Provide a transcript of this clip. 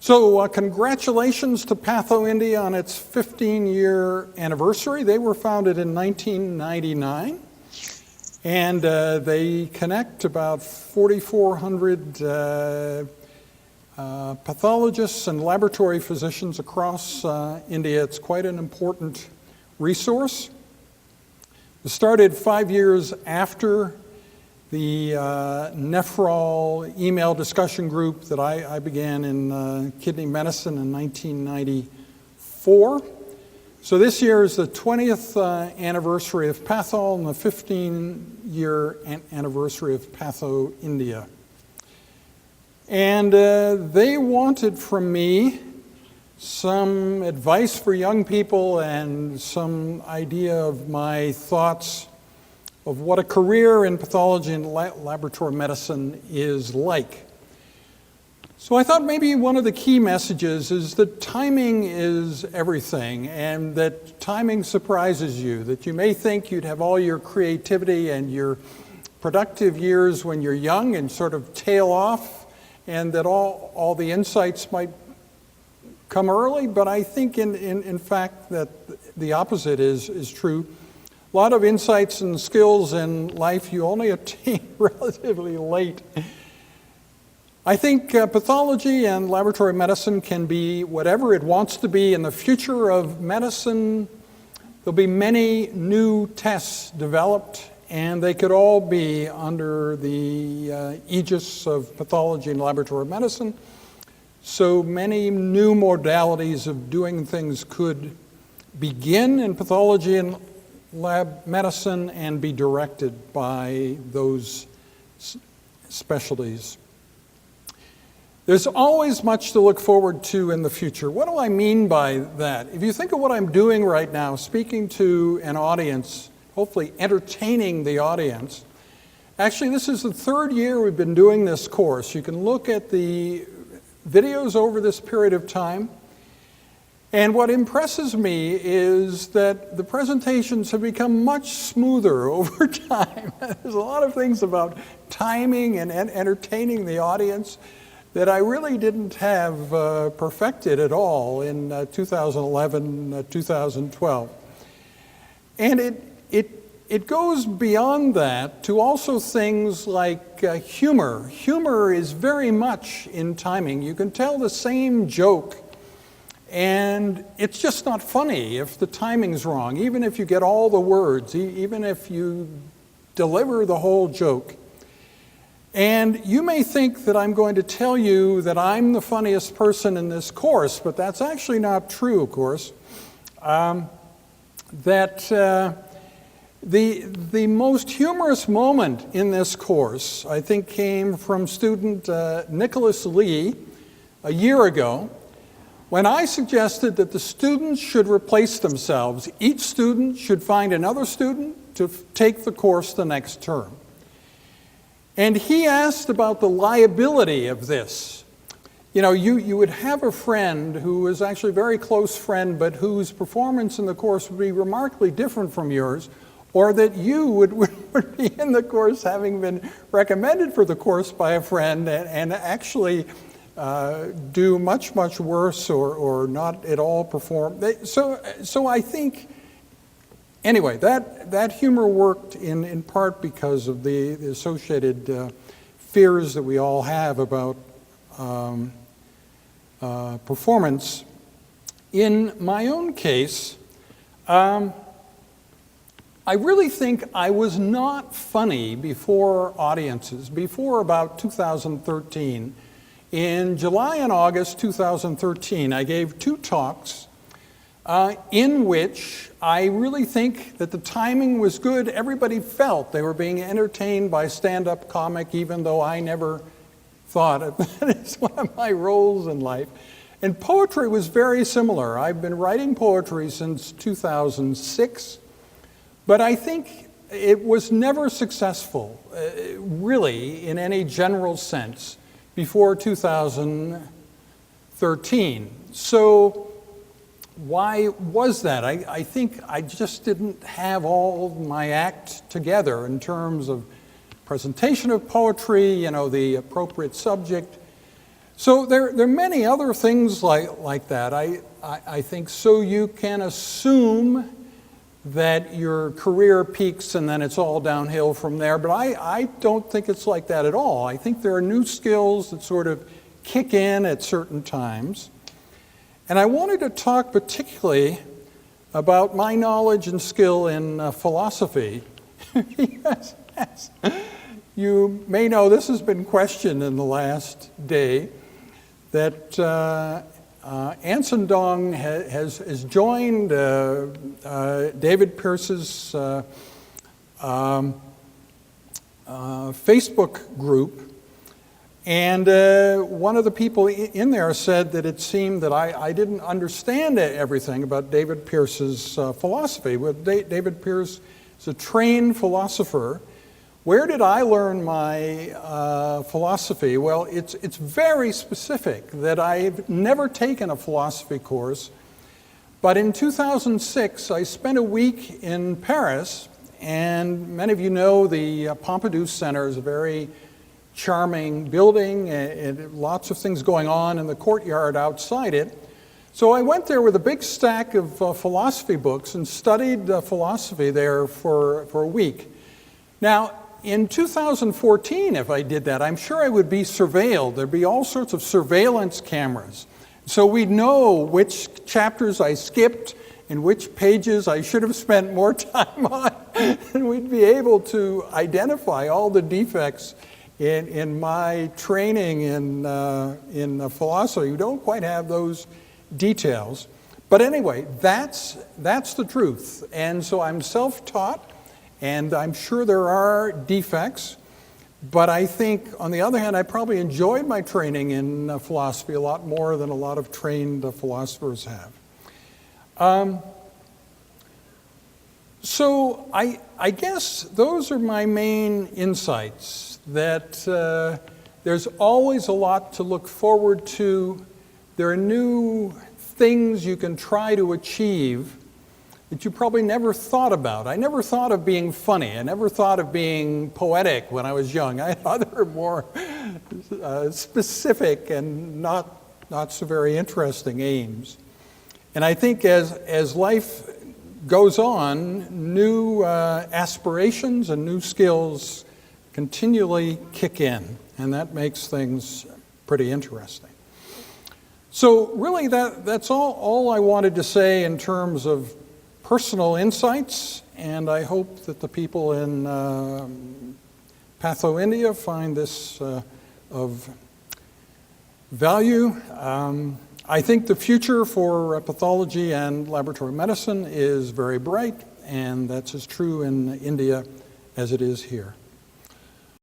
So congratulations to PathoIndia on its 15-year anniversary. They were founded in 1999, and they connect about 4,400 pathologists and laboratory physicians across India. It's quite an important resource. It started 5 years after the Nephrol email discussion group that I began in kidney medicine in 1994. So this year is the 20th anniversary of Pathol and the 15-year anniversary of PathoIndia. And they wanted from me some advice for young people and some idea of my thoughts of what a career in pathology and laboratory medicine is like. So I thought maybe one of the key messages is that timing is everything, and that timing surprises you, that you may think you'd have all your creativity and your productive years when you're young and sort of tail off, and that all the insights might come early, but I think in fact that the opposite is true. A lot of insights and skills in life you only attain relatively late. I think pathology and laboratory medicine can be whatever it wants to be in the future of medicine. There'll be many new tests developed, and they could all be under the aegis of pathology and laboratory medicine. So many new modalities of doing things could begin in pathology and lab medicine and be directed by those specialties. There's always much to look forward to in the future. What do I mean by that? If you think of what I'm doing right now, speaking to an audience, hopefully entertaining the audience, actually this is the third year we've been doing this course. You can look at the videos over this period of time. And what impresses me is that the presentations have become much smoother over time. There's a lot of things about timing and entertaining the audience that I really didn't have perfected at all in 2011, 2012. And it goes beyond that to also things like humor. Humor is very much in timing. You can tell the same joke, and it's just not funny if the timing's wrong, even if you get all the words, even if you deliver the whole joke. And you may think that I'm going to tell you that I'm the funniest person in this course, but that's actually not true, of course. The most humorous moment in this course, I think, came from student Nicholas Lee a year ago, when I suggested that the students should replace themselves. Each student should find another student to take the course the next term. And he asked about the liability of this. You know, you would have a friend who was actually a very close friend, but whose performance in the course would be remarkably different from yours, or that you would be in the course having been recommended for the course by a friend and actually do much, much worse or not at all perform. So I think, anyway, that humor worked in part because of the associated fears that we all have about performance. In my own case, I really think I was not funny before audiences, before about 2013. In July and August 2013, I gave 2 talks in which I really think that the timing was good. Everybody felt they were being entertained by stand-up comic, even though I never thought of that as one of my roles in life. And poetry was very similar. I've been writing poetry since 2006, but I think it was never successful, really, in any general sense, before 2013. So why was that? I think I just didn't have all my act together in terms of presentation of poetry, you know, the appropriate subject. So there are many other things like that. I think so you can assume that your career peaks and then it's all downhill from there, but I don't think it's like that at all. I think there are new skills that sort of kick in at certain times. And I wanted to talk particularly about my knowledge and skill in philosophy. Yes, yes. You may know this has been questioned in the last day, that Anson Dong has joined David Pearce's Facebook group. And one of the people in there said that it seemed that I didn't understand everything about David Pearce's philosophy. Well, David Pearce is a trained philosopher. Where did I learn my philosophy? Well, it's very specific that I've never taken a philosophy course. But in 2006, I spent a week in Paris, and many of you know the Pompidou Center is a very charming building, and lots of things going on in the courtyard outside it. So I went there with a big stack of philosophy books and studied philosophy there for a week. Now, in 2014, if I did that, I'm sure I would be surveilled. There'd be all sorts of surveillance cameras. So we'd know which chapters I skipped and which pages I should have spent more time on, and we'd be able to identify all the defects in my training in philosophy. You don't quite have those details. But anyway, that's the truth. And so I'm self-taught, and I'm sure there are defects. But I think, on the other hand, I probably enjoyed my training in philosophy a lot more than a lot of trained philosophers have. So I guess those are my main insights, that there's always a lot to look forward to. There are new things you can try to achieve that you probably never thought about. I never thought of being funny. I never thought of being poetic when I was young. I had other more specific and not so very interesting aims. And I think as life goes on, new aspirations and new skills continually kick in, and that makes things pretty interesting. So really that's all I wanted to say in terms of personal insights, and I hope that the people in PathoIndia find this of value. I think the future for pathology and laboratory medicine is very bright, and that's as true in India as it is here.